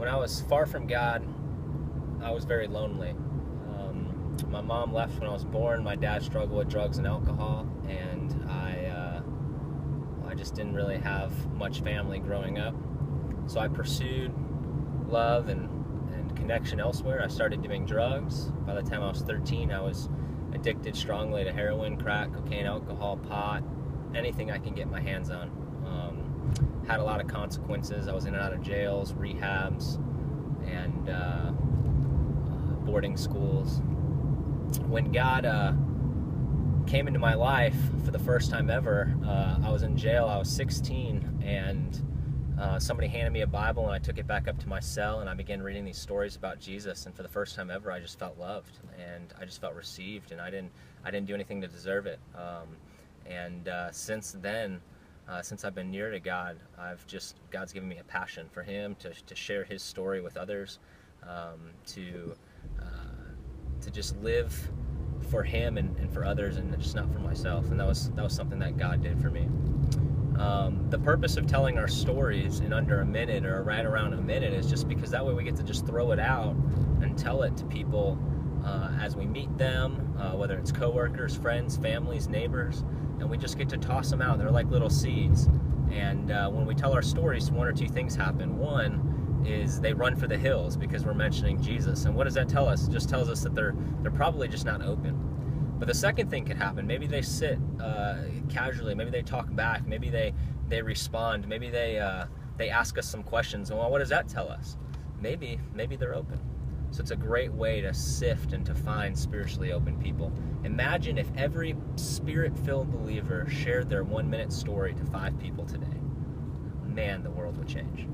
When I was far from God, I was very lonely. My mom left when I was born. My dad struggled with drugs and alcohol, and I just didn't really have much family growing up. So I pursued love and connection elsewhere. I started doing drugs. By the time I was 13, I was addicted strongly to heroin, crack, cocaine, alcohol, pot, anything I can get my hands on. Had a lot of consequences. I was in and out of jails, rehabs, and boarding schools. When God came into my life for the first time ever, I was in jail. I was 16, and somebody handed me a Bible, and I took it back up to my cell, and I began reading these stories about Jesus. And for the first time ever, I just felt loved, and I just felt received, and I didn't do anything to deserve it. Since then, since I've been near to God, God's given me a passion for Him, to share His story with others, to just live for Him and for others, and just not for myself. And that was something that God did for me. The purpose of telling our stories in under a minute, or right around a minute, is just because that way we get to just throw it out and tell it to people as we meet them, whether it's coworkers, friends, families, neighbors, and we just get to toss them out. They're like little seeds. And when we tell our stories, one or two things happen. One is they run for the hills because we're mentioning Jesus. And what does that tell us? It just tells us that they're probably just not open. But the second thing could happen. Maybe they sit casually. Maybe they talk back. Maybe they respond. Maybe they ask us some questions. And well, what does that tell us? Maybe they're open. So it's a great way to sift and to find spiritually open people. Imagine if every spirit-filled believer shared their 1-minute story to 5 people today. Man, the world would change.